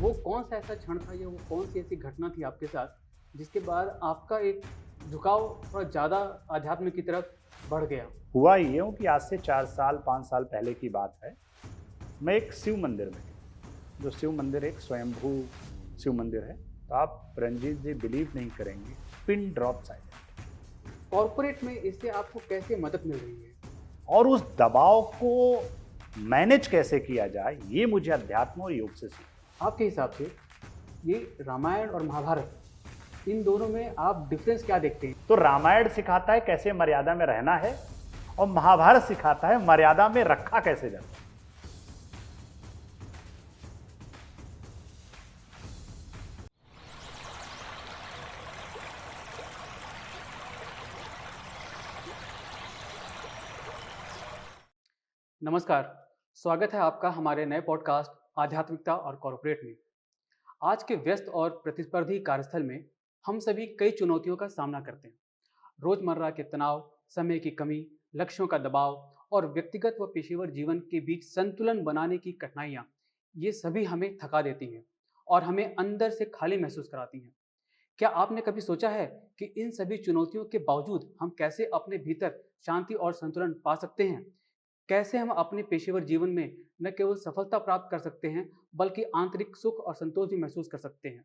वो कौन सा ऐसा क्षण था या वो कौन सी ऐसी घटना थी आपके साथ जिसके बाद आपका एक झुकाव थोड़ा ज़्यादा आध्यात्म की तरफ बढ़ गया? हुआ ये हूँ कि आज से 4 साल 5 साल पहले की बात है। मैं एक शिव मंदिर में गया, जो शिव मंदिर एक स्वयंभू शिव मंदिर है। तो आप रंजीत जी बिलीव नहीं करेंगे, पिन ड्रॉप साइलेंट। कॉर्पोरेट में इससे आपको कैसे मदद मिल रही है? और उस दबाव को मैनेज कैसे किया जाए, ये मुझे अध्यात्म और योग से सीखा। आपके हिसाब से ये रामायण और महाभारत, इन दोनों में आप डिफरेंस क्या देखते हैं? तो रामायण सिखाता है कैसे मर्यादा में रहना है, और महाभारत सिखाता है मर्यादा में रखा कैसे जाता है। नमस्कार, स्वागत है आपका हमारे नए पॉडकास्ट आध्यात्मिकता और कॉर्पोरेट में। आज के व्यस्त और प्रतिस्पर्धी कार्यस्थल में हम सभी कई चुनौतियों का सामना करते हैं। रोजमर्रा के तनाव, समय की कमी, लक्ष्यों का दबाव और व्यक्तिगत व पेशेवर जीवन के बीच संतुलन बनाने की कठिनाइयाँ, ये सभी हमें थका देती हैं और हमें अंदर से खाली महसूस कराती हैं। क्या आपने कभी सोचा है कि इन सभी चुनौतियों के बावजूद हम कैसे अपने भीतर शांति और संतुलन पा सकते हैं? कैसे हम अपने पेशेवर जीवन में न केवल सफलता प्राप्त कर सकते हैं, बल्कि आंतरिक सुख और संतोष भी महसूस कर सकते हैं?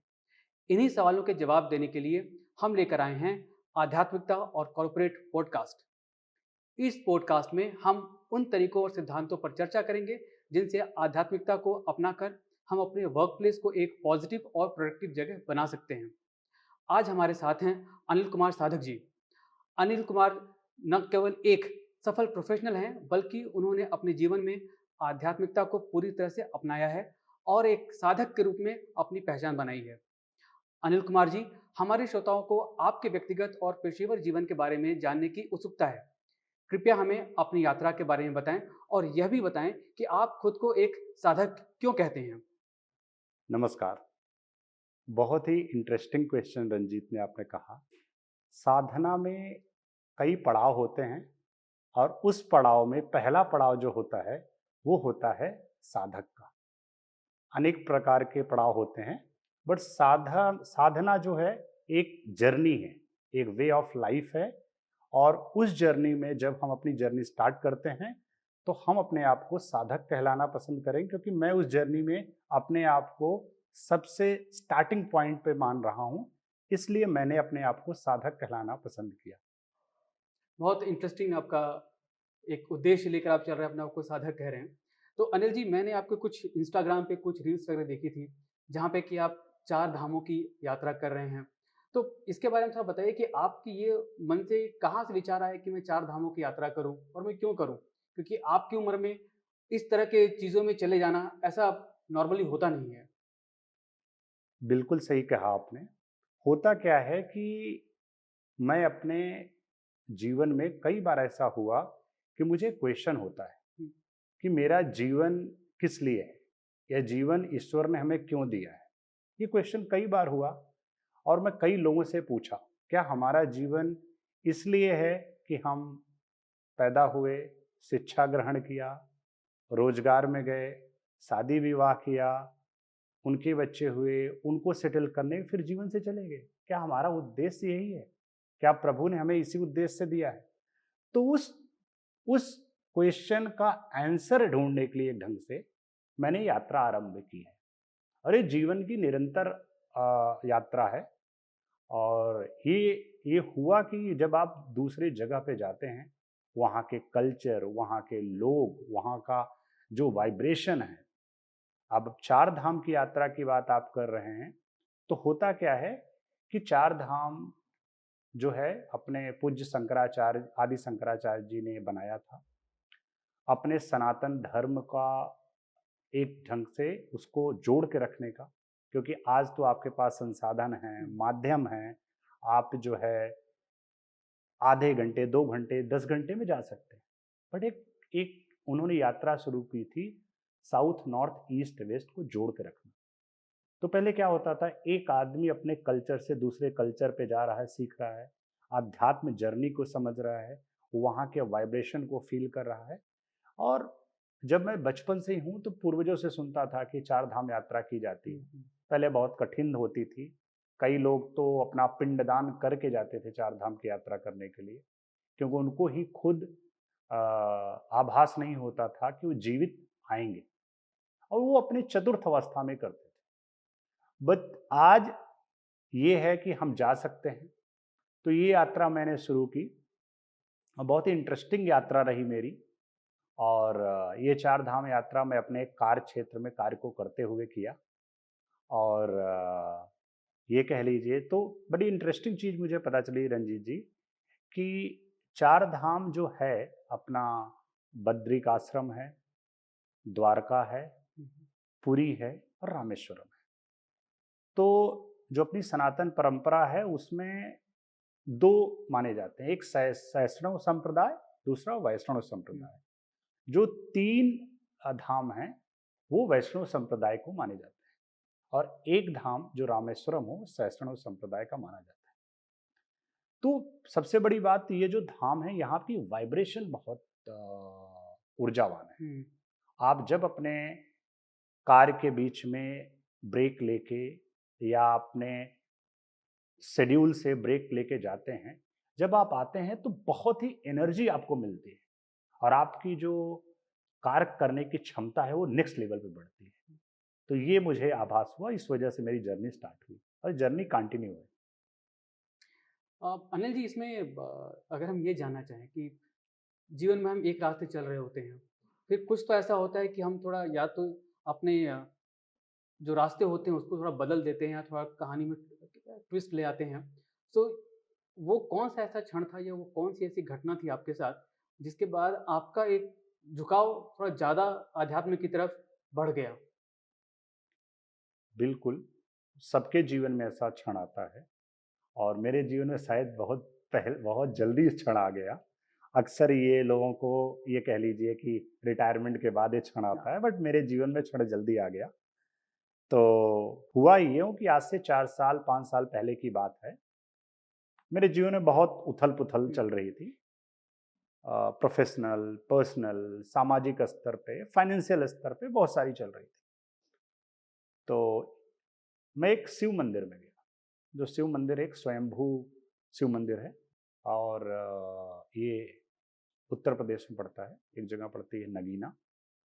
इन्हीं सवालों के जवाब देने के लिए हम लेकर आए हैं आध्यात्मिकता और कॉर्पोरेट पॉडकास्ट। इस पॉडकास्ट में हम उन तरीकों और सिद्धांतों पर चर्चा करेंगे जिनसे आध्यात्मिकता को अपनाकर हम अपने वर्क प्लेस को एक पॉजिटिव और प्रोडक्टिव जगह बना सकते हैं। आज हमारे साथ हैं अनिल कुमार साधक जी। अनिल कुमार न केवल एक सफल प्रोफेशनल हैं, बल्कि उन्होंने अपने जीवन में आध्यात्मिकता को पूरी तरह से अपनाया है और एक साधक के रूप में अपनी पहचान बनाई है। अनिल कुमार जी, हमारे श्रोताओं को आपके व्यक्तिगत और पेशेवर जीवन के बारे में जानने की उत्सुकता है। कृपया हमें अपनी यात्रा के बारे में बताएं और यह भी बताएं कि आप खुद को एक साधक क्यों कहते हैं। नमस्कार। बहुत ही इंटरेस्टिंग क्वेश्चन रंजीत ने आपने कहा। साधना में कई पड़ाव होते हैं, और उस पड़ाव में पहला पड़ाव जो होता है वो होता है साधक का। अनेक प्रकार के पड़ाव होते हैं, बट साधना जो है एक जर्नी है, एक वे ऑफ लाइफ है। और उस जर्नी में जब हम अपनी जर्नी स्टार्ट करते हैं तो हम अपने आप को साधक कहलाना पसंद करें, क्योंकि मैं उस जर्नी में अपने आप को सबसे स्टार्टिंग पॉइंट पे मान रहा हूं, इसलिए मैंने अपने आप को साधक कहलाना पसंद किया। बहुत इंटरेस्टिंग आपका एक उद्देश्य लेकर आप चल रहे हैं, अपने आप को साधक कह रहे हैं। तो अनिल जी, मैंने आपके कुछ इंस्टाग्राम पे कुछ रील्स वगैरह देखी थी, जहाँ पे कि आप 4 धामों की यात्रा कर रहे हैं। तो इसके बारे में थोड़ा बताइए कि आपकी ये मन से कहाँ से विचार आया कि मैं 4 धामों की यात्रा करूँ और मैं क्यों करूँ? क्योंकि आपकी उम्र में इस तरह के चीज़ों में चले जाना ऐसा नॉर्मली होता नहीं है। बिल्कुल सही कहा आपने। होता क्या है कि मैं अपने जीवन में कई बार ऐसा हुआ कि मुझे क्वेश्चन होता है हुँ, कि मेरा जीवन किस लिए है, यह जीवन ईश्वर ने हमें क्यों दिया है। ये क्वेश्चन कई बार हुआ, और मैं कई लोगों से पूछा, क्या हमारा जीवन इसलिए है कि हम पैदा हुए, शिक्षा ग्रहण किया, रोजगार में गए, शादी विवाह किया, उनके बच्चे हुए, उनको सेटल करने फिर जीवन से चले गए? क्या हमारा उद्देश्य यही है? क्या प्रभु ने हमें इसी उद्देश्य से दिया है? तो उस क्वेश्चन का आंसर ढूंढने के लिए एक ढंग से मैंने यात्रा आरंभ की है। और ये जीवन की निरंतर यात्रा है। और ये हुआ कि जब आप दूसरी जगह पे जाते हैं, वहाँ के कल्चर, वहाँ के लोग, वहाँ का जो वाइब्रेशन है। अब चार धाम की यात्रा की बात आप कर रहे हैं, तो होता क्या है कि चार धाम जो है अपने पूज्य शंकराचार्य, आदि शंकराचार्य जी ने बनाया था, अपने सनातन धर्म का एक ढंग से उसको जोड़ के रखने का। क्योंकि आज तो आपके पास संसाधन हैं, हुँ। माध्यम हैं, आप जो है आधे घंटे, 2 घंटे, 10 घंटे में जा सकते हैं। बट एक एक उन्होंने यात्रा शुरू की थी, साउथ, नॉर्थ, ईस्ट, वेस्ट को जोड़ के रखना। तो पहले क्या होता था, एक आदमी अपने कल्चर से दूसरे कल्चर पे जा रहा है, सीख रहा है, आध्यात्म जर्नी को समझ रहा है, वहाँ के वाइब्रेशन को फील कर रहा है, और जब मैं बचपन से ही हूँ तो पूर्वजों से सुनता था कि चार धाम यात्रा की जाती है। पहले बहुत कठिन होती थी। कई लोग तो अपना पिंडदान करके जाते थे चार धाम की यात्रा करने के लिए, क्योंकि उनको ही खुद आभास नहीं होता था कि वो जीवित आएंगे, और वो अपनी चतुर्थ अवस्था में करते थे। बट आज ये है कि हम जा सकते हैं। तो ये यात्रा मैंने शुरू की और बहुत ही इंटरेस्टिंग यात्रा रही मेरी। और ये चार धाम यात्रा मैं अपने कार्य क्षेत्र में कार्य को करते हुए किया। और ये कह लीजिए तो बड़ी इंटरेस्टिंग चीज़ मुझे पता चली रंजीत जी, कि चार धाम जो है अपना, बद्रिकाश्रम है, द्वारका है, पुरी है और रामेश्वरम है। तो जो अपनी सनातन परंपरा है उसमें दो माने जाते हैं, एक सैष्णव संप्रदाय, दूसरा वैष्णव संप्रदाय। जो तीन धाम हैं वो वैष्णव संप्रदाय को माने जाते हैं, और एक धाम जो रामेश्वरम हो वैष्णव संप्रदाय का माना जाता है। तो सबसे बड़ी बात ये जो धाम है यहाँ की वाइब्रेशन बहुत ऊर्जावान है। आप जब अपने कार्य के बीच में ब्रेक लेके या अपने शेड्यूल से ब्रेक लेके जाते हैं, जब आप आते हैं तो बहुत ही एनर्जी आपको मिलती है, और आपकी जो कार्य करने की क्षमता है वो नेक्स्ट लेवल पे बढ़ती है। तो ये मुझे आभास हुआ, इस वजह से मेरी जर्नी स्टार्ट हुई और जर्नी कंटिन्यू है। अनिल जी, इसमें अगर हम ये जानना चाहें कि जीवन में हम एक रास्ते चल रहे होते हैं, फिर कुछ तो ऐसा होता है कि हम थोड़ा या तो अपने जो रास्ते होते हैं उसको थोड़ा बदल देते हैं या थोड़ा कहानी में ट्विस्ट ले आते हैं। तो वो कौन-सा ऐसा क्षण था या वो कौन-सी ऐसी घटना थी आपके साथ, जिसके बाद आपका एक झुकाव थोड़ा ज़्यादा अध्यात्म की तरफ बढ़ गया? बिल्कुल, सबके जीवन में ऐसा क्षण आता है, और मेरे जीवन में शायद बहुत जल्दी क्षण आ गया। अक्सर ये लोगों को ये कह लीजिए कि रिटायरमेंट के बाद ये क्षण आता है, बट मेरे जीवन में क्षण जल्दी आ गया। तो हुआ यूँ कि आज से 4 साल 5 साल पहले की बात है। मेरे जीवन में बहुत उथल-पुथल हुँ, चल रही थी। प्रोफ़ेशनल, पर्सनल, सामाजिक स्तर पे, फाइनेंशियल स्तर पे बहुत सारी चल रही थी। तो मैं एक शिव मंदिर में गया, जो शिव मंदिर एक स्वयंभू शिव मंदिर है, और ये उत्तर प्रदेश में पड़ता है। एक जगह पड़ती है नगीना,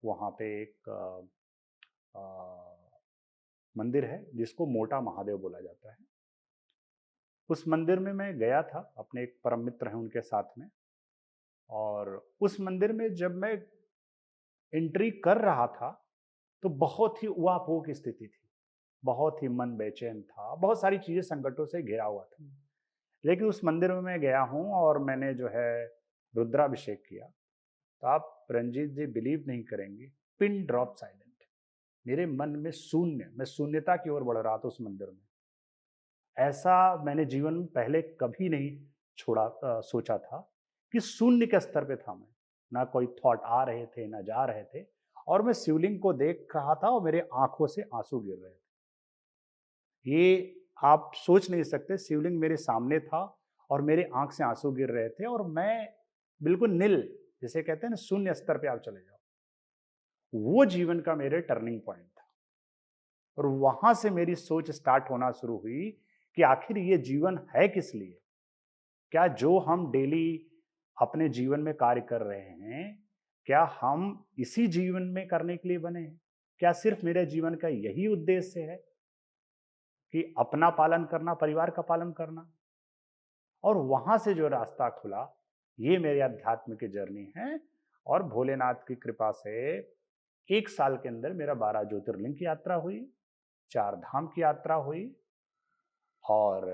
वहाँ पे एक मंदिर है जिसको मोटा महादेव बोला जाता है। उस मंदिर में मैं गया था, अपने एक परम मित्र हैं उनके साथ में। और उस मंदिर में जब मैं एंट्री कर रहा था तो बहुत ही उआपोह स्थिति थी। बहुत ही मन बेचैन था, बहुत सारी चीज़ें संकटों से घिरा हुआ था। लेकिन उस मंदिर में मैं गया हूँ और मैंने जो है रुद्राभिषेक किया, तो आप रंजीत जी बिलीव नहीं करेंगे, पिन ड्रॉप साइलेंट। मेरे मन में शून्य, मैं शून्यता की ओर बढ़ रहा था उस मंदिर में। ऐसा मैंने जीवन में पहले कभी नहीं सोचा था कि शून्य के स्तर पे था मैं। ना कोई थॉट आ रहे थे, ना जा रहे थे, और मैं शिवलिंग को देख रहा था और मेरे आँखों से आँसू गिर रहे थे। ये आप सोच नहीं सकते, शिवलिंग मेरे सामने था और मेरे आँख से आँसू गिर रहे थे, और मैं बिल्कुल निल, जिसे कहते हैं ना शून्य स्तर पे आप चले जाओ। वो जीवन का मेरे टर्निंग पॉइंट था, और वहाँ से मेरी सोच स्टार्ट होना शुरू हुई कि आखिर ये जीवन है किस लिए? क्या जो हम डेली अपने जीवन में कार्य कर रहे हैं, क्या हम इसी जीवन में करने के लिए बने हैं? क्या सिर्फ मेरे जीवन का यही उद्देश्य है कि अपना पालन करना, परिवार का पालन करना? और वहाँ से जो रास्ता खुला, ये मेरे अध्यात्म की जर्नी है, और भोलेनाथ की कृपा से 1 साल के अंदर मेरा 12 ज्योतिर्लिंग की यात्रा हुई, 4 धाम की यात्रा हुई। और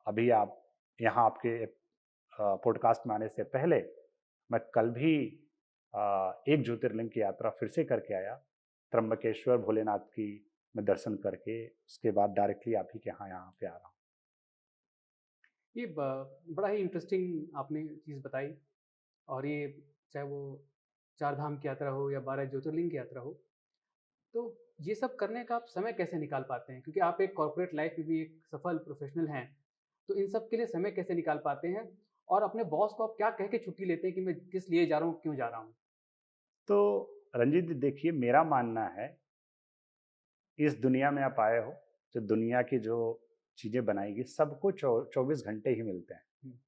अभी आप यहाँ आपके पॉडकास्ट में आने से पहले मैं कल भी एक ज्योतिर्लिंग की यात्रा फिर से करके आया, त्र्यंबकेश्वर भोलेनाथ की मैं दर्शन करके उसके बाद डायरेक्टली आप ही के यहाँ पे आ रहा हूँ। ये बड़ा ही इंटरेस्टिंग आपने चीज़ बताई। और ये चाहे वो चार धाम की यात्रा हो या 12 ज्योतिर्लिंग की यात्रा हो, तो ये सब करने का आप समय कैसे निकाल पाते हैं? क्योंकि आप एक कॉर्पोरेट लाइफ में भी एक सफल प्रोफेशनल हैं, तो इन सब के लिए समय कैसे निकाल पाते हैं? और अपने बॉस को आप क्या कह के छुट्टी लेते हैं कि मैं किस लिए जा रहा हूँ, क्यों जा रहा हूँ? तो रंजीत जी देखिए, मेरा मानना है इस दुनिया में आप आए हो, तो दुनिया की जो चीजें बनाएगी सबको 24 घंटे ही मिलते हैं। हम्म,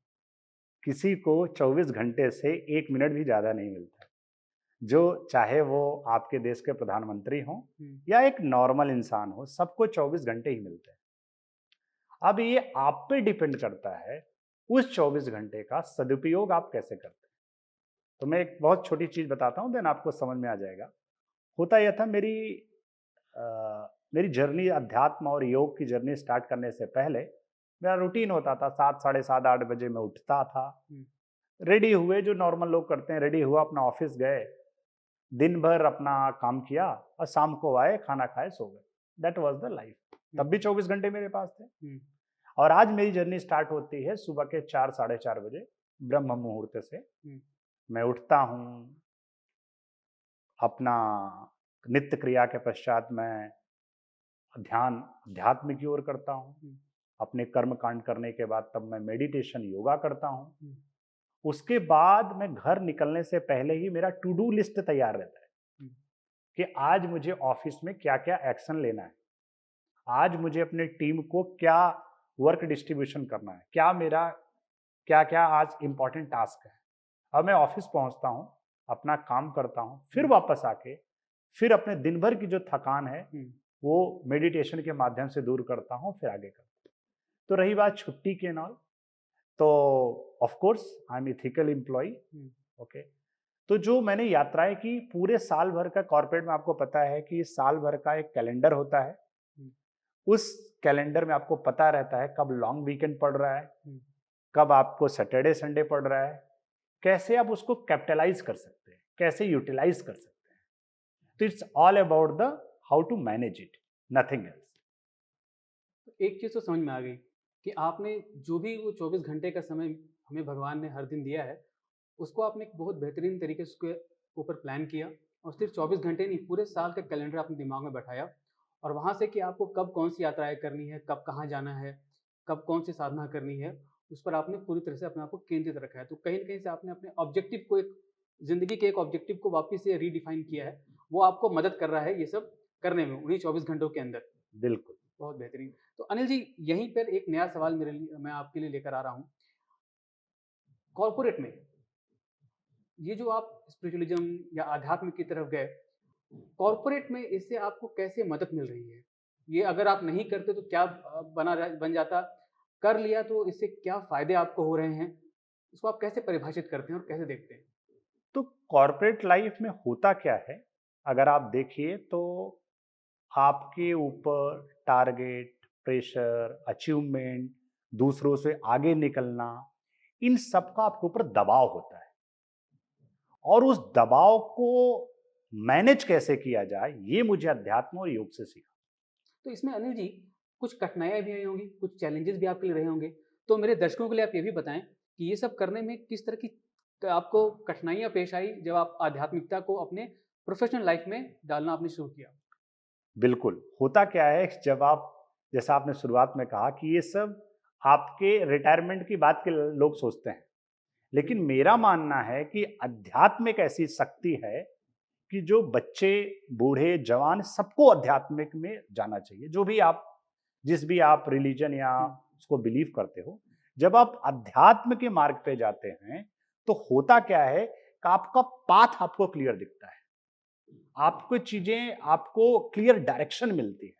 किसी को 24 घंटे से 1 मिनट भी ज्यादा नहीं मिलता है। जो चाहे वो आपके देश के प्रधानमंत्री हों हम्म, या एक नॉर्मल इंसान हो, सबको 24 घंटे ही मिलते हैं। अब ये आप पे डिपेंड करता है उस 24 घंटे का सदुपयोग आप कैसे करते हैं। तो मैं एक बहुत छोटी चीज बताता हूँ, देन आपको समझ में आ जाएगा। होता यह था, मेरी जर्नी अध्यात्म और योग की जर्नी स्टार्ट करने से पहले मेरा रूटीन होता था, 7, साढ़े 7, 8 बजे मैं उठता था, हम्म, रेडी हुए जो नॉर्मल लोग करते हैं, रेडी हुआ अपना ऑफिस गए, दिन भर अपना काम किया और शाम को आए, खाना खाए, सो गए। That was the life. तब भी 24 घंटे मेरे पास थे। हम्म, और आज मेरी जर्नी स्टार्ट होती है सुबह के 4, साढ़े 4 बजे ब्रह्म मुहूर्त से। हम्म, मैं उठता हूँ, अपना नित्य क्रिया के पश्चात मैं ध्यान अध्यात्म की ओर करता हूँ। हम्म, अपने कर्म कांड करने के बाद तब मैं मेडिटेशन योगा करता हूँ। हम्म, उसके बाद मैं घर निकलने से पहले ही मेरा टू डू लिस्ट तैयार रहता है हम्म, कि आज मुझे ऑफिस में क्या क्या एक्शन लेना है, आज मुझे अपने टीम को क्या वर्क डिस्ट्रीब्यूशन करना है, क्या मेरा क्या क्या आज इंपॉर्टेंट टास्क है। अब मैं ऑफिस पहुंचता हूं, अपना काम करता हूं, फिर वापस आके फिर अपने दिन भर की जो थकान है हम्म, वो मेडिटेशन के माध्यम से दूर करता हूं, फिर आगे करता हूं। तो रही बात छुट्टी के नाल, तो of course I am ethical employ. Hmm, okay. तो जो मैंने यात्राएं की पूरे साल भर का, कॉर्पोरेट में आपको पता है कि साल भर का एक कैलेंडर होता है। हम्म, उस कैलेंडर में आपको पता रहता है कब लॉन्ग वीकेंड पड़ रहा है, हम्म, कब आपको सैटरडे संडे पड़ रहा है, कैसे आप उसको कैपिटलाइज कर सकते हैं, कैसे यूटिलाइज कर सकते हैं। तो it's all about the how to manage it, nothing else. तो एक चीज़ तो समझ में आ गई कि आपने जो भी वो 24 घंटे का समय हमें भगवान ने हर दिन दिया है, उसको आपने एक बहुत बेहतरीन तरीके से उसके ऊपर प्लान किया और सिर्फ 24 घंटे नहीं, पूरे साल का कैलेंडर अपने दिमाग में बैठाया और वहाँ से कि आपको कब कौन सी यात्राएं करनी है, कब कहाँ जाना है, कब कौन सी साधना करनी है, उस पर आपने पूरी तरह से अपने आप को केंद्रित रखा है। तो कहीं न कहीं से आपने अपने ऑब्जेक्टिव को, एक ज़िंदगी के एक ऑब्जेक्टिव को वापस से रीडिफाइन किया है। वो आपको मदद कर रहा है ये सब करने में उन्हीं 24 घंटों के अंदर। बिल्कुल। बहुत बेहतरीन। तो अनिल जी, यहीं पर एक नया सवाल मेरे लिए मैं आपके लिए लेकर आ रहा हूँ। कॉर्पोरेट में ये जो आप स्पिरिचुअलिज्म या आध्यात्म की तरफ गए, कॉर्पोरेट में इससे आपको कैसे मदद मिल रही है? ये अगर आप नहीं करते तो क्या बन जाता? कर लिया तो इससे क्या फ़ायदे आपको हो रहे हैं? इसको आप कैसे परिभाषित करते हैं और कैसे देखते हैं? तो कॉर्पोरेट लाइफ में होता क्या है, अगर आप देखिए तो आपके ऊपर टारगेट, प्रेशर, अचीवमेंट, दूसरों से आगे निकलना, इन सब का आपके ऊपर दबाव होता है। और उस दबाव को मैनेज कैसे किया जाए, ये मुझे अध्यात्म और योग से सीखा। तो इसमें अनिल जी, कुछ कठिनाइयाँ भी आई होंगी, कुछ चैलेंजेस भी आपके लिए रहे होंगे। तो मेरे दर्शकों के लिए आप ये भी बताएँ कि ये सब करने में किस तरह की आपको कठिनाइयाँ पेश आई जब आप आध्यात्मिकता को अपने प्रोफ़ेशनल लाइफ़ में डालना आपने शुरू किया? बिल्कुल, होता क्या है, जब आप, जैसा आपने शुरुआत में कहा कि ये सब आपके रिटायरमेंट की बात के लोग सोचते हैं। हुँ, लेकिन मेरा मानना है कि अध्यात्म एक ऐसी शक्ति है कि जो बच्चे, बूढ़े, जवान, सबको अध्यात्मिक में जाना चाहिए। जो भी आप, जिस भी आप रिलीजन या हुँ, उसको बिलीव करते हो, जब आप अध्यात्म के मार्ग पे जाते हैं तो होता क्या है कि आपका पाथ आपको क्लियर दिखता है, आपको चीजें, आपको क्लियर डायरेक्शन मिलती है।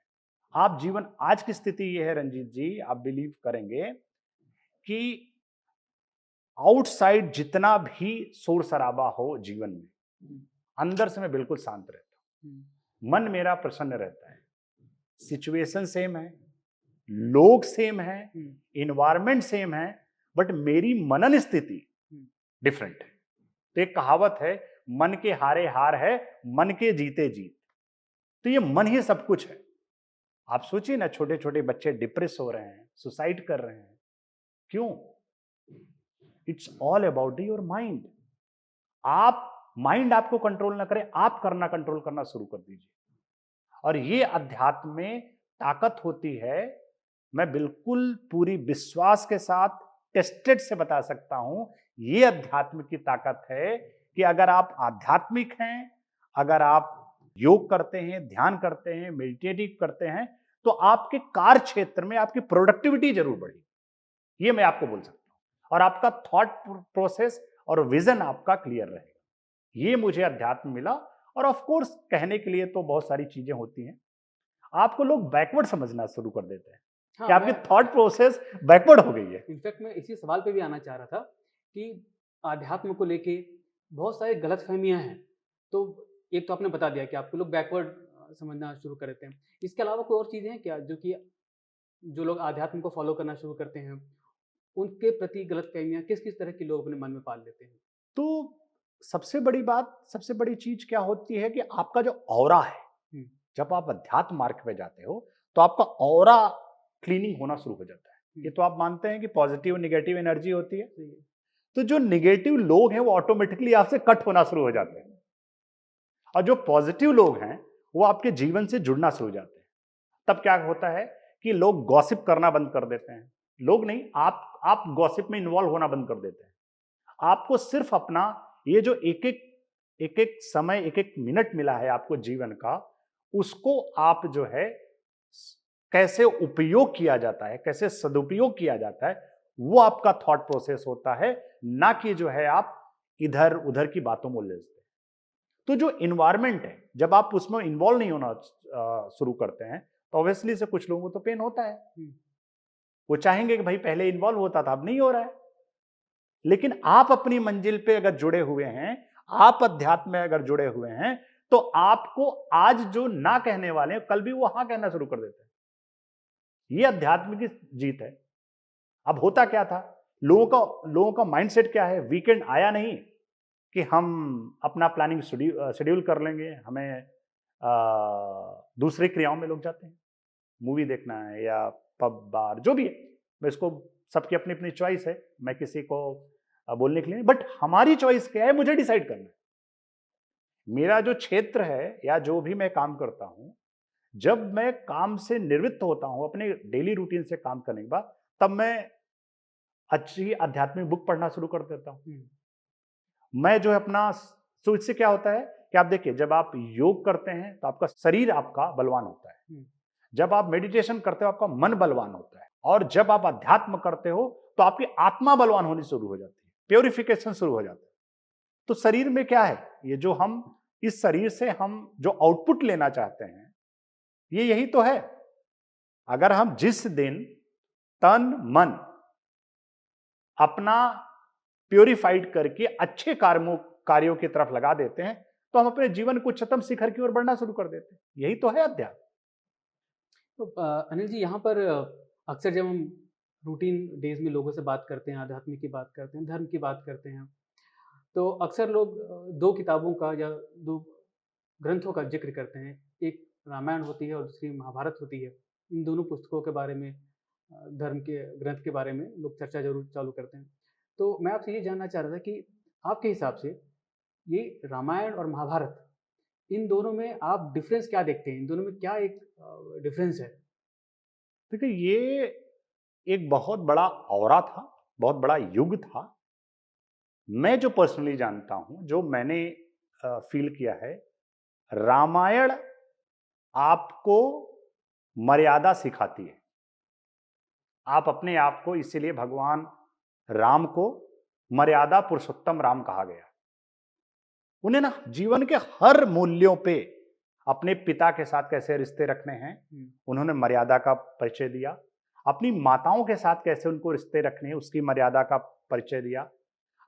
आप जीवन, आज की स्थिति ये है रंजीत जी, आप बिलीव करेंगे कि आउटसाइड जितना भी शोर शराबा हो जीवन में, हुँ, अंदर से मैं बिल्कुल शांत रहता हुँ, हूं, मन मेरा प्रसन्न रहता है। सिचुएशन सेम है, लोग सेम है, हुँ, इन्वायरमेंट सेम है, बट मेरी मनन स्थिति हुँ, डिफरेंट है। तो एक कहावत है, मन के हारे हार है, मन के जीते जीत। तो ये मन ही सब कुछ है। आप सोचिए ना, छोटे छोटे बच्चे डिप्रेस हो रहे हैं, सुसाइड कर रहे हैं, क्यों? It's all about your mind. आप, माइंड आपको कंट्रोल ना करे, आप करना, कंट्रोल करना शुरू कर दीजिए। और ये अध्यात्म में ताकत होती है। मैं बिल्कुल पूरी विश्वास के साथ टेस्टेड से बता सकता हूं, ये अध्यात्म की ताकत है कि अगर आप आध्यात्मिक हैं, अगर आप योग करते हैं, ध्यान करते हैं, मेडिटेटिव करते हैं, तो आपके कार्य क्षेत्र में आपकी प्रोडक्टिविटी जरूर बढ़ेगी। ये मैं आपको बोल सकता हूं। और आपका थॉट प्रोसेस और विजन आपका क्लियर रहेगा। ये मुझे अध्यात्म मिला। और ऑफ कोर्स कहने के लिए तो बहुत सारी चीजें होती हैं। आपको लोग बैकवर्ड समझना शुरू कर देते हैं कि हाँ, आपकी मैं थॉट प्रोसेस बैकवर्ड हो गई है। इनफैक्ट मैं इसी सवाल पे भी आना चाह रहा था कि आध्यात्म को लेके बहुत सारी गलतफहमियां हैं। तो एक तो आपने बता दिया कि आपको लोग बैकवर्ड समझना शुरू कर देते हैं। इसके अलावा कोई और चीज़ें हैं क्या जो कि जो लोग आध्यात्म को फॉलो करना शुरू करते हैं, उनके प्रति गलतफहमियां किस-किस तरह के लोग अपने मन में पाल लेते हैं? तो सबसे बड़ी बात, सबसे बड़ी चीज क्या होती है कि आपका जो ऑरा है, हुँ, जब आप अध्यात्म मार्ग पे जाते हो तो आपका ऑरा क्लीनिंग होना शुरू हो जाता है। हुँ, ये तो आप मानते हैं कि पॉजिटिव नेगेटिव एनर्जी होती है। सही है। तो जो नेगेटिव लोग हैं वो ऑटोमेटिकली आपसे कट होना शुरू हो जाते हैं, और जो पॉजिटिव लोग हैं वो आपके जीवन से जुड़ना शुरू हो जाते हैं। तब क्या होता है कि लोग गॉसिप करना बंद कर देते हैं। लोग नहीं, आप गॉसिप में इन्वॉल्व होना बंद कर देते हैं। आपको सिर्फ अपना ये जो एक एक समय, एक एक मिनट मिला है आपको जीवन का, उसको आप जो है कैसे उपयोग किया जाता है, कैसे सदुपयोग किया जाता है, वो आपका थॉट प्रोसेस होता है। ना कि जो है आप इधर उधर की बातों में उलझते हैं। तो जो इन्वायरमेंट है, जब आप उसमें इन्वॉल्व नहीं होना शुरू करते हैं, तो ऑब्वियसली से कुछ लोगों को तो पेन होता है। हुँ, वो चाहेंगे कि भाई पहले इन्वॉल्व होता था, अब नहीं हो रहा है। लेकिन आप अपनी मंजिल पे अगर जुड़े हुए हैं, आप अध्यात्म में अगर जुड़े हुए हैं, तो आपको आज जो ना कहने वाले हैं, कल भी वो हाँ कहना शुरू कर देते हैं। ये अध्यात्म की जीत है। अब होता क्या था, लोगों का माइंडसेट क्या है, वीकेंड आया नहीं कि हम अपना प्लानिंग शेड्यूल कर लेंगे, हमें दूसरी क्रियाओं में लोग जाते हैं। मूवी देखना है या पब बार जो भी है, मैं इसको, सबकी अपनी अपनी चॉइस है, मैं किसी को बोलने के लिए नहीं, बट हमारी चॉइस क्या है, मुझे डिसाइड करना है। मेरा जो क्षेत्र है या जो भी मैं काम करता हूं, जब मैं काम से निवृत्त होता हूं अपने डेली रूटीन से काम करने के बाद, तब मैं अच्छी आध्यात्मिक बुक पढ़ना शुरू कर देता हूं। हुँ, मैं जो है अपना, तो इससे क्या होता है कि आप देखिए, जब आप योग करते हैं तो आपका शरीर आपका बलवान होता है। हुँ, जब आप मेडिटेशन करते हो आपका मन बलवान होता है। और जब आप अध्यात्म करते हो तो आपकी आत्मा बलवान होनी शुरू हो जाती है, प्योरिफिकेशन शुरू हो जाता है। तो शरीर में क्या है, ये जो हम, इस शरीर से हम जो आउटपुट लेना चाहते हैं, ये यही तो है। अगर हम जिस दिन तन मन अपना प्योरीफाइड करके अच्छे कार्यों की तरफ लगा देते हैं, तो हम अपने जीवन को उच्चतम शिखर की ओर बढ़ना शुरू कर देते हैं। यही तो है अध्यात्म। तो अनिल जी यहाँ पर अक्सर जब हम रूटीन डेज़ में लोगों से बात करते हैं, आध्यात्म की बात करते हैं, धर्म की बात करते हैं, तो अक्सर लोग 2 किताबों का या 2 ग्रंथों का ज़िक्र करते हैं। एक रामायण होती है और दूसरी महाभारत होती है। इन दोनों पुस्तकों के बारे में धर्म के ग्रंथ के बारे में लोग चर्चा ज़रूर चालू करते हैं। तो मैं आपसे ये जानना चाह रहा था कि आपके हिसाब से ये रामायण और महाभारत, इन दोनों में आप डिफ़रेंस क्या देखते हैं? इन दोनों में क्या एक डिफ़रेंस है? देखिए, ये एक बहुत बड़ा औरा था, बहुत बड़ा युग था। मैं जो पर्सनली जानता हूं, जो मैंने फील किया है, रामायण आपको मर्यादा सिखाती है। आप अपने आप को, इसीलिए भगवान राम को मर्यादा पुरुषोत्तम राम कहा गया। उन्हें ना जीवन के हर मूल्यों पे अपने पिता के साथ कैसे रिश्ते रखने हैं, हुँ, उन्होंने मर्यादा का परिचय दिया। अपनी माताओं के साथ कैसे उनको रिश्ते रखने हैं, उसकी मर्यादा का परिचय दिया।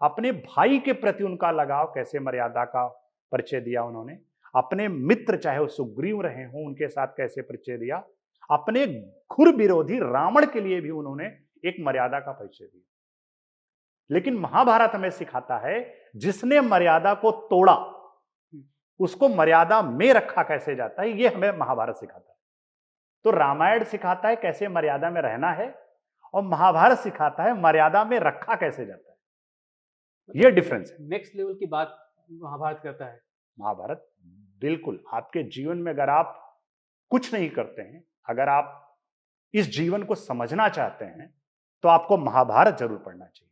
अपने भाई के प्रति उनका लगाव, कैसे मर्यादा का परिचय दिया उन्होंने। अपने मित्र चाहे वो सुग्रीव रहे हों, उनके साथ कैसे परिचय दिया। अपने घुर विरोधी रावण के लिए भी उन्होंने एक मर्यादा का परिचय दिया। लेकिन महाभारत हमें सिखाता है, जिसने मर्यादा को तोड़ा हुँ, उसको मर्यादा में रखा कैसे जाता है, ये हमें महाभारत सिखाता है। तो रामायण सिखाता है कैसे मर्यादा में रहना है, और महाभारत सिखाता है मर्यादा में रखा कैसे जाता है। ये डिफरेंस है। नेक्स्ट लेवल की बात महाभारत करता है। महाभारत बिल्कुल आपके जीवन में, अगर आप कुछ नहीं करते हैं, अगर आप इस जीवन को समझना चाहते हैं, तो आपको महाभारत जरूर पढ़ना चाहिए।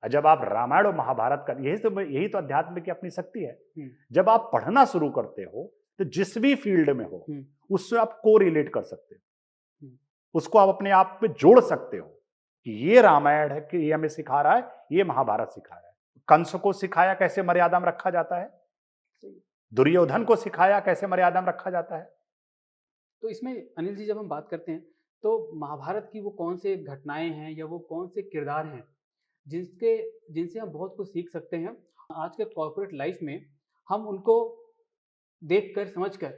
और जब आप रामायण और महाभारत का, यही तो अध्यात्म की अपनी शक्ति है। हम्म, जब आप पढ़ना शुरू करते हो तो जिस भी फील्ड में हो हम्म, उससे आप को रिलेट कर सकते हो, हम्म, उसको आप अपने आप पे जोड़ सकते हो कि ये रामायण है, कि ये हमें सिखा रहा है, ये महाभारत सिखा रहा है। कंस को सिखाया कैसे मर्यादा में रखा जाता है, सही। दुर्योधन को सिखाया कैसे मर्यादा में रखा जाता है। तो इसमें अनिल जी, जब हम बात करते हैं तो महाभारत की वो कौन से घटनाएं हैं या वो कौन से किरदार हैं जिसके जिनसे हम बहुत कुछ सीख सकते हैं आज के कॉर्पोरेट लाइफ में, हम उनको देखकर समझकर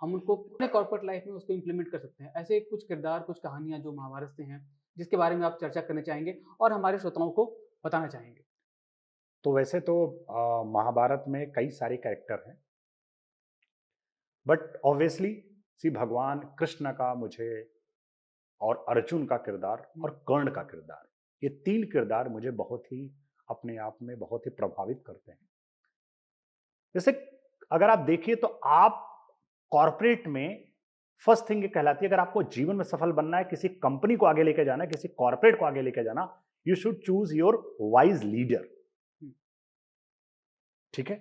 हम उनको अपने कॉर्पोरेट लाइफ में उसको इम्प्लीमेंट कर सकते हैं। ऐसे कुछ किरदार, कुछ कहानियां जो महाभारत से हैं, जिसके बारे में आप चर्चा करना चाहेंगे और हमारे श्रोताओं को बताना चाहेंगे। तो वैसे तो महाभारत में कई सारे कैरेक्टर हैं, बट ऑब्वियसली सी भगवान कृष्ण का मुझे, और अर्जुन का किरदार और कर्ण का किरदार, ये तीन किरदार मुझे बहुत ही अपने आप में बहुत ही प्रभावित करते हैं। जैसे अगर आप देखिए तो आप कॉर्पोरेट में फर्स्ट थिंग ये कहलाती है, अगर आपको जीवन में सफल बनना है, किसी कंपनी को आगे लेके जाना है, किसी कॉर्पोरेट को आगे लेके जाना, you should choose your wise leader. ठीक है,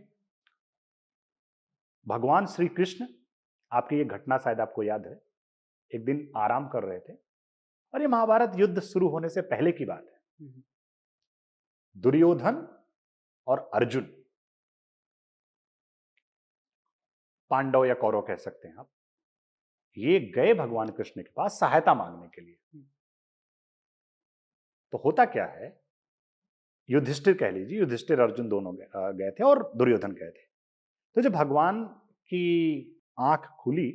भगवान श्री कृष्ण, आपकी ये घटना शायद आपको याद है, एक दिन आराम कर रहे थे, और ये महाभारत युद्ध शुरू होने से पहले की बात है। दुर्योधन और अर्जुन, पांडव या कौरव कह सकते हैं आप, ये गए भगवान कृष्ण के पास सहायता मांगने के लिए। तो होता क्या है, युधिष्ठिर कह लीजिए, युधिष्ठिर अर्जुन दोनों गए थे और दुर्योधन गए थे। तो जब भगवान की आंख खुली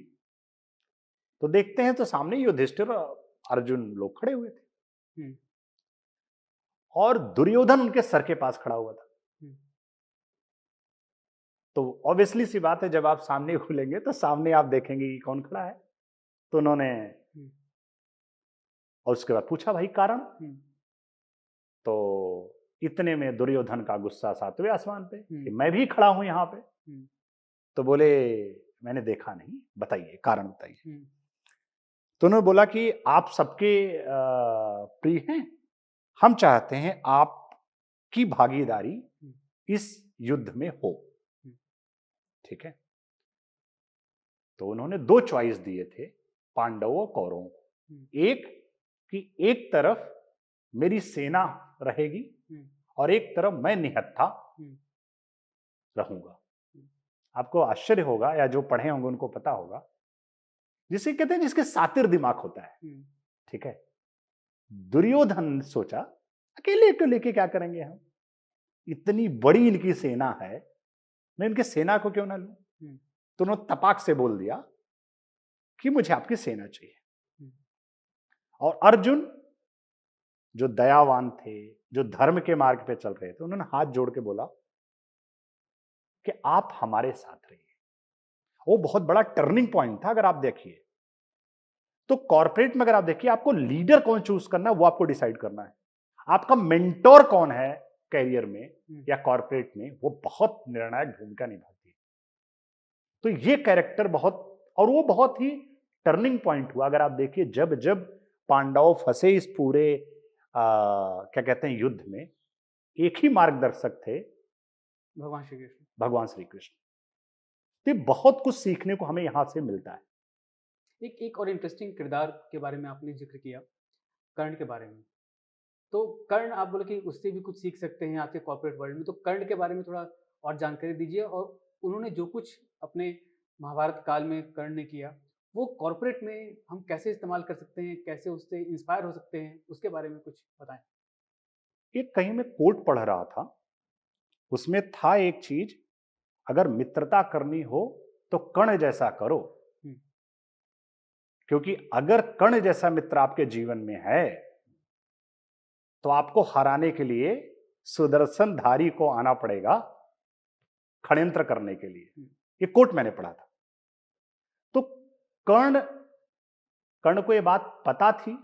तो देखते हैं तो सामने युधिष्ठिर अर्जुन लोग खड़े हुए थे और दुर्योधन उनके सर के पास खड़ा हुआ था। तो ऑब्वियसली सी बात है, जब आप सामने खुलेंगे तो सामने आप देखेंगे कि कौन खड़ा है। तो उन्होंने और उसके बाद पूछा भाई कारण। तो इतने में दुर्योधन का गुस्सा सातवें आसमान पे कि मैं भी खड़ा हूं यहां पे। तो बोले मैंने देखा नहीं, बताइए कारण बताइए। तो उन्होंने बोला कि आप सबके प्रिय हैं, हम चाहते हैं आपकी भागीदारी इस युद्ध में हो। ठीक है, तो उन्होंने दो चॉइस दिए थे पांडवों कौरवों को। एक कि एक तरफ मेरी सेना रहेगी और एक तरफ मैं निहत्था रहूंगा। आपको आश्चर्य होगा, या जो पढ़े होंगे उनको पता होगा, जिसे कहते हैं जिसके सातिर दिमाग होता है। ठीक है, दुर्योधन सोचा अकेले को लेके क्या करेंगे हम, इतनी बड़ी इनकी सेना है, मैं इनके सेना को क्यों ना लूं। तो उन्होंने तपाक से बोल दिया कि मुझे आपकी सेना चाहिए। और अर्जुन जो दयावान थे, जो धर्म के मार्ग पे चल रहे थे, उन्होंने हाथ जोड़ के बोला कि आप हमारे साथ रहिए। वो बहुत बड़ा टर्निंग पॉइंट था। अगर आप देखिए तो कॉर्पोरेट में अगर आप देखिए, आपको लीडर कौन चूज करना है वो आपको डिसाइड करना है। आपका मेंटोर कौन है कैरियर में या कॉर्पोरेट में, वो बहुत निर्णायक भूमिका निभाती है। तो ये कैरेक्टर बहुत, और वो बहुत ही टर्निंग पॉइंट हुआ। अगर आप देखिए जब जब पांडव फंसे इस पूरे क्या कहते हैं युद्ध में, एक ही मार्गदर्शक थे, भगवान श्री कृष्ण। भगवान श्री कृष्ण। तो बहुत कुछ सीखने को हमें यहां से मिलता है। एक और इंटरेस्टिंग किरदार के बारे में आपने जिक्र किया, कर्ण के बारे में। तो कर्ण, आप बोले कि उससे भी कुछ सीख सकते हैं आज के कॉर्पोरेट वर्ल्ड में, तो कर्ण के बारे में थोड़ा और जानकारी दीजिए, और उन्होंने जो कुछ अपने महाभारत काल में कर्ण ने किया, वो कॉर्पोरेट में हम कैसे इस्तेमाल कर सकते हैं, कैसे उससे इंस्पायर हो सकते हैं, उसके बारे में कुछ बताएं। एक कहीं मैं कोट पढ़ रहा था, उसमें था एक चीज, अगर मित्रता करनी हो तो कर्ण जैसा करो, क्योंकि अगर कर्ण जैसा मित्र आपके जीवन में है तो आपको हराने के लिए सुदर्शनधारी को आना पड़ेगा षड्यंत्र करने के लिए। ये कोट मैंने पढ़ा था। तो कर्ण कर्ण को ये बात पता थी,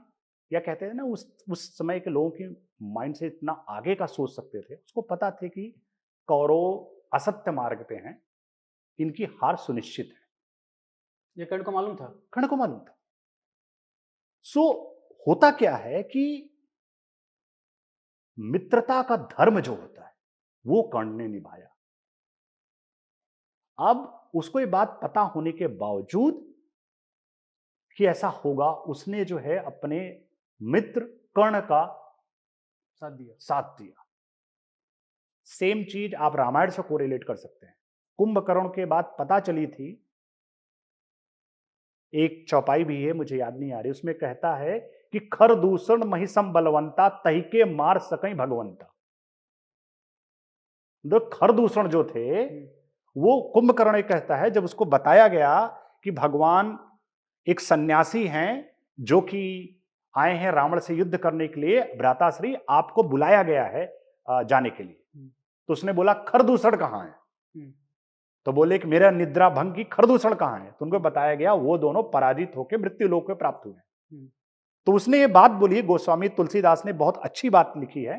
या कहते हैं ना उस समय के लोगों की माइंड से इतना आगे का सोच सकते थे, उसको पता थे कि कौरव असत्य मार्ग पे हैं, इनकी हार सुनिश्चित है। ये कर्ण को मालूम था। कर्ण को मालूम था। सो होता क्या है कि मित्रता का धर्म जो होता है वो कर्ण ने निभाया। अब उसको ये बात पता होने के बावजूद कि ऐसा होगा, उसने जो है अपने मित्र कर्ण का साथ दिया। सेम चीज आप रामायण से कोरिलेट कर सकते हैं। कुंभकर्ण के बाद पता चली थी, एक चौपाई भी है मुझे याद नहीं आ रही, उसमें कहता है कि खर दूषण महिसम बलवंता तही के मार सकई भगवंता। खर दूषण जो थे वो कुंभकर्ण कहता है, जब उसको बताया गया कि भगवान एक सन्यासी हैं जो कि आए हैं रावण से युद्ध करने के लिए, भ्राताश्री आपको बुलाया गया है जाने के लिए, तो उसने बोला खरदूषण कहां है? तो बोले कि मेरा निद्रा भंग की खरदूषण कहां है? तो उनको बताया गया वो दोनों पराजित होकर मृत्यु लोक में प्राप्त हुए। तो उसने ये बात बोली, गोस्वामी तुलसीदास ने बहुत अच्छी बात लिखी है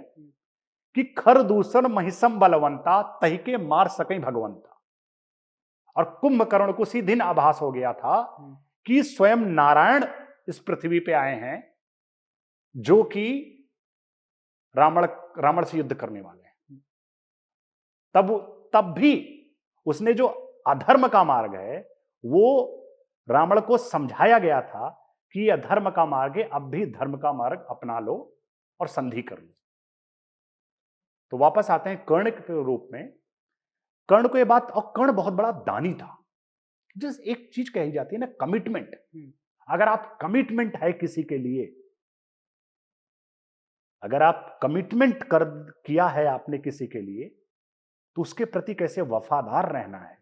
कि खरदूषण महिसम बलवंता तही के मार सके भगवंता। और कुंभकर्ण को उसी दिन आभास हो गया था कि स्वयं नारायण इस पृथ्वी पे आए हैं जो कि रावण से युद्ध करने वाले हैं। तब भी उसने जो अधर्म का मार्ग है वो रावण को समझाया गया था कि अधर्म का मार्ग है, अब भी धर्म का मार्ग अपना लो और संधि कर लो। तो वापस आते हैं कर्ण के रूप में। कर्ण को यह बात, और कर्ण बहुत बड़ा दानी था। जिस एक चीज कही जाती है ना, कमिटमेंट। अगर आप कमिटमेंट है किसी के लिए, अगर आप कमिटमेंट कर किया है आपने किसी के लिए, तो उसके प्रति कैसे वफादार रहना है,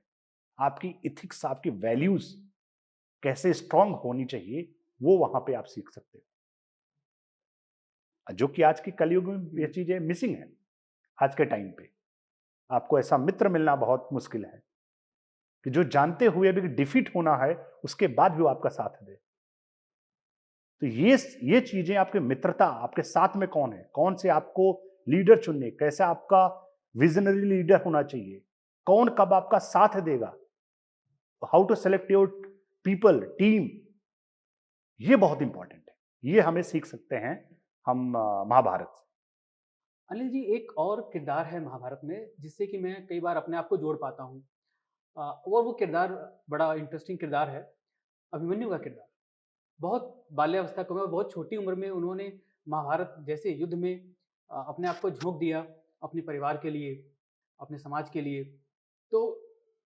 आपकी इथिक्स, आपकी वैल्यूज कैसे स्ट्रांग होनी चाहिए, वो वहां पे आप सीख सकते हो। जो कि आज की कलयुग में ये चीजें मिसिंग है। आज के टाइम पे आपको ऐसा मित्र मिलना बहुत मुश्किल है कि जो जानते हुए भी डिफीट होना है उसके बाद भी वो आपका साथ दे। तो ये चीजें, आपके मित्रता, आपके साथ में कौन है, कौन से आपको लीडर चुनने, कैसा आपका विजनरी लीडर होना चाहिए, कौन कब आपका साथ देगा, how to select your people, team, ये बहुत इंपॉर्टेंट है। ये हमें सीख सकते हैं हम महाभारत से। अनिल जी, एक और किरदार है महाभारत में जिससे कि मैं कई बार अपने आप को जोड़ पाता हूँ, और वो किरदार बड़ा इंटरेस्टिंग किरदार है, अभिमन्यु का किरदार। बहुत बाल्यावस्था को में, बहुत छोटी उम्र में उन्होंने महाभारत जैसे युद्ध में अपने आप को झोंक दिया, अपने परिवार के लिए, अपने समाज के लिए। तो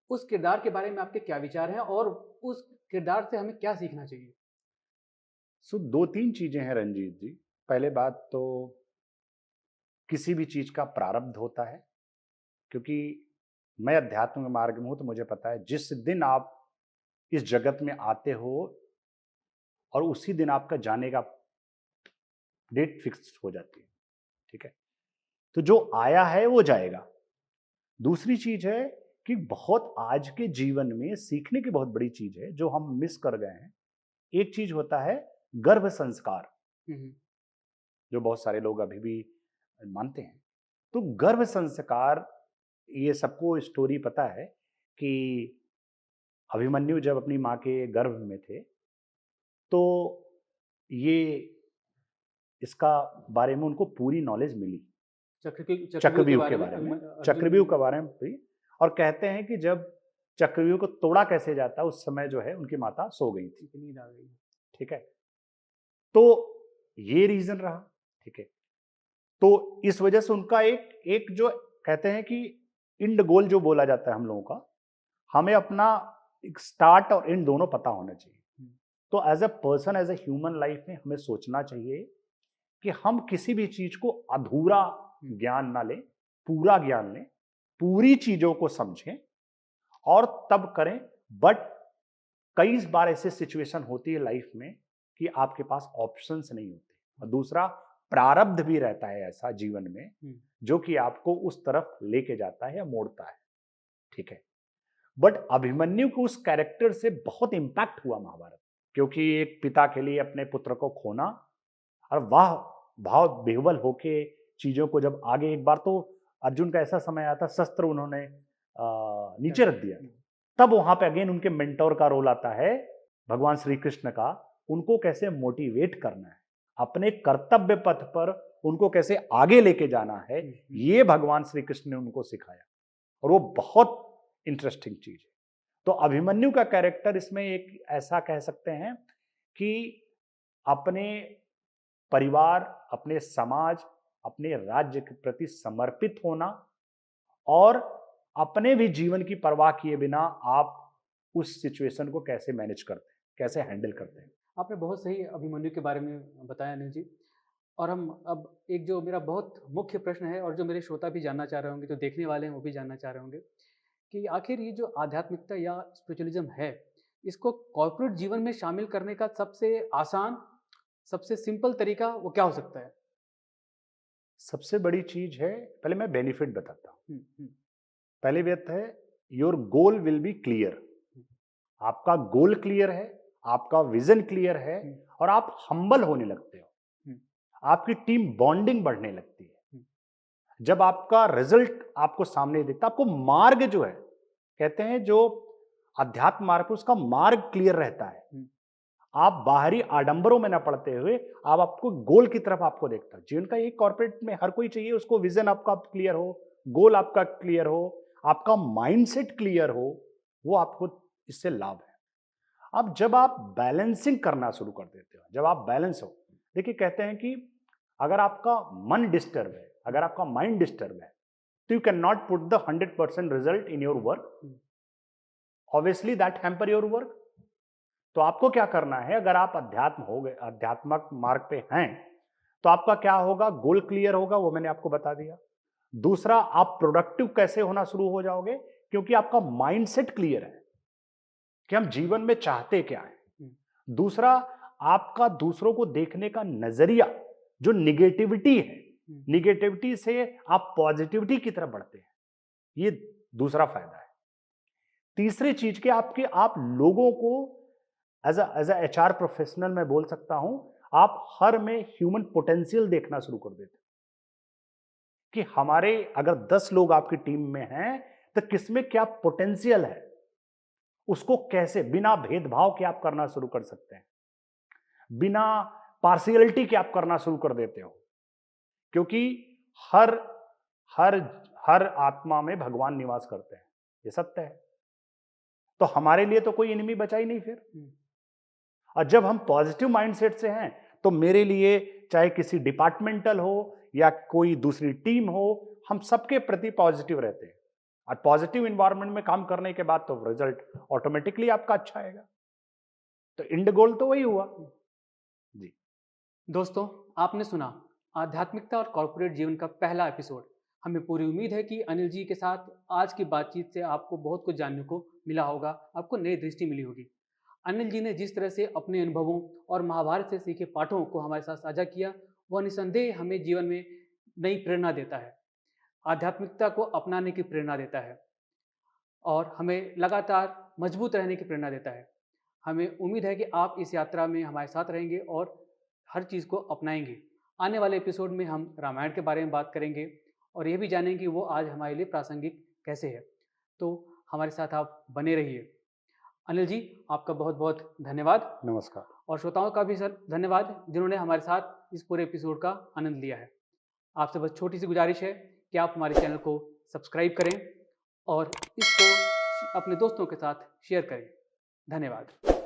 उस किरदार के बारे में आपके क्या विचार हैं और उस किरदार से हमें क्या सीखना चाहिए? दो तीन चीजें हैं रंजीत जी। पहले बात तो किसी भी चीज का प्रारब्ध होता है, क्योंकि मैं अध्यात्म के मार्ग में हूं तो मुझे पता है जिस दिन आप इस जगत में आते हो और उसी दिन आपका जाने का डेट फिक्स हो जाती है, ठीक है। तो जो आया है वो जाएगा। दूसरी चीज है कि बहुत आज के जीवन में सीखने की बहुत बड़ी चीज है जो हम मिस कर गए हैं। एक चीज होता है गर्भ संस्कार, जो बहुत सारे लोग अभी भी मानते हैं। तो गर्भ संस्कार, ये सबको स्टोरी पता है कि अभिमन्यु जब अपनी माँ के गर्भ में थे तो ये इसका बारे में उनको पूरी नॉलेज मिली, चक्रव्यूह के बारे में, चक्रव्यूह के बारे में भी। और कहते हैं कि जब चक्रव्यूह को तोड़ा कैसे जाता है उस समय जो है उनकी माता सो गई थी, नींद आ गई, ठीक है। तो ये रीजन रहा, ठीक है। तो इस वजह से उनका एक जो कहते हैं कि इंड गोल जो बोला जाता है हम लोगों का, हमें अपना एक स्टार्ट और एंड दोनों पता होना चाहिए। तो as a person, as a human life में हमें सोचना चाहिए कि हम किसी भी चीज को अधूरा ज्ञान ना लें, पूरा ज्ञान लें, पूरी चीजों को समझें और तब करें। बट कई बार ऐसे सिचुएशन होती है लाइफ में कि आपके पास ऑप्शंस नहीं होते, और दूसरा प्रारब्ध भी रहता है ऐसा जीवन में जो कि आपको उस तरफ लेके जाता है या मोड़ता है, ठीक है। बट अभिमन्यु को उस कैरेक्टर से बहुत इंपैक्ट हुआ महाभारत, क्योंकि एक पिता के लिए अपने पुत्र को खोना, और वाह भाव बेहवल होके चीजों को जब आगे, एक बार तो अर्जुन का ऐसा समय आया था शस्त्र उन्होंने नीचे रख दिया, तब वहां पे अगेन उनके मेंटोर का रोल आता है, भगवान श्री कृष्ण का, उनको कैसे मोटिवेट करना है। अपने कर्तव्य पथ पर उनको कैसे आगे लेके जाना है, ये भगवान श्री कृष्ण ने उनको सिखाया, और वो बहुत इंटरेस्टिंग चीज है। तो अभिमन्यु का कैरेक्टर इसमें एक ऐसा कह सकते हैं कि अपने परिवार, अपने समाज, अपने राज्य के प्रति समर्पित होना और अपने भी जीवन की परवाह किए बिना आप उस सिचुएशन को कैसे मैनेज करते हैं, कैसे हैंडल करते हैं। आपने बहुत सही अभिमन्यु के बारे में बताया अनिल जी। और हम अब एक जो मेरा बहुत मुख्य प्रश्न है और जो मेरे श्रोता भी जानना चाह रहे होंगे, जो देखने वाले हैं वो भी जानना चाह रहे होंगे, कि आखिर ये जो आध्यात्मिकता या स्पिरिचुअलिज्म है, इसको कॉर्पोरेट जीवन में शामिल करने का सबसे आसान, सबसे सिंपल तरीका वो क्या हो सकता है? सबसे बड़ी चीज है, पहले मैं बेनिफिट बताता हूं। हम्म, पहली बात है, your goal will be clear. आपका गोल क्लियर है, आपका विजन क्लियर है, और आप हम्बल होने लगते हो, आपकी टीम बॉन्डिंग बढ़ने लगती है। जब आपका रिजल्ट आपको सामने दिखता, आपको मार्ग जो है, कहते हैं जो अध्यात्म मार्ग, उसका मार्ग क्लियर रहता है। आप बाहरी आडंबरों में न पड़ते हुए आप आपको गोल की तरफ आपको देखता है। जीवन का एक कॉर्पोरेट में हर कोई चाहिए, उसको विजन आपका क्लियर हो, गोल आपका क्लियर हो, आपका माइंडसेट क्लियर हो, वो आपको इससे लाभ है। अब जब आप बैलेंसिंग करना शुरू कर देते हो, जब आप बैलेंस हो, देखिए कहते हैं कि अगर आपका मन डिस्टर्ब है, अगर आपका माइंड डिस्टर्ब है, तो you can not put the 100% result in your work, obviously that hamper your work. तो आपको क्या करना है, अगर आप अध्यात्म हो गए, आध्यात्मक मार्ग पे हैं, तो आपका क्या होगा, गोल क्लियर होगा, वो मैंने आपको बता दिया। दूसरा, आप प्रोडक्टिव कैसे होना शुरू हो जाओगे, क्योंकि आपका माइंडसेट क्लियर है कि हम जीवन में चाहते क्या है। दूसरा, आपका दूसरों को देखने का नजरिया, जो निगेटिविटी है, निगेटिविटी से आप पॉजिटिविटी की तरफ बढ़ते हैं, ये दूसरा फायदा है। तीसरी चीज के आप लोगों को एज अ एचआर प्रोफेशनल मैं बोल सकता हूं, आप हर में ह्यूमन पोटेंशियल देखना शुरू कर देते कि हमारे अगर 10 लोग आपकी टीम में हैं, तो किसमें क्या पोटेंशियल है, उसको कैसे बिना भेदभाव के आप करना शुरू कर सकते हैं, बिना पार्शियलिटी के आप करना शुरू कर देते हो, क्योंकि हर हर हर आत्मा में भगवान निवास करते हैं, ये सत्य है। तो हमारे लिए तो कोई एनिमी बचा ही नहीं फिर। और जब हम पॉजिटिव माइंडसेट से हैं, तो मेरे लिए चाहे किसी डिपार्टमेंटल हो या कोई दूसरी टीम हो, हम सबके प्रति पॉजिटिव रहते हैं, और पॉजिटिव एनवायरनमेंट में काम करने के बाद तो रिजल्ट ऑटोमेटिकली आपका अच्छा आएगा। तो इंड गोल तो वही हुआ जी। दोस्तों, आपने सुना आध्यात्मिकता और कॉर्पोरेट जीवन का पहला एपिसोड। हमें पूरी उम्मीद है कि अनिल जी के साथ आज की बातचीत से आपको बहुत कुछ जानने को मिला होगा, आपको नई दृष्टि मिली होगी। अनिल जी ने जिस तरह से अपने अनुभवों और महाभारत से सीखे पाठों को हमारे साथ साझा किया, वह निसंदेह हमें जीवन में नई प्रेरणा देता है, आध्यात्मिकता को अपनाने की प्रेरणा देता है और हमें लगातार मजबूत रहने की प्रेरणा देता है। हमें उम्मीद है कि आप इस यात्रा में हमारे साथ रहेंगे और हर चीज़ को अपनाएंगे। आने वाले एपिसोड में हम रामायण के बारे में बात करेंगे और ये भी जानेंगे कि वो आज हमारे लिए प्रासंगिक कैसे है। तो हमारे साथ आप बने रहिए। अनिल जी, आपका बहुत बहुत धन्यवाद। नमस्कार। और श्रोताओं का भी सर धन्यवाद, जिन्होंने हमारे साथ इस पूरे एपिसोड का आनंद लिया है। आपसे बस छोटी सी गुजारिश है कि आप हमारे चैनल को सब्सक्राइब करें और इसको अपने दोस्तों के साथ शेयर करें। धन्यवाद।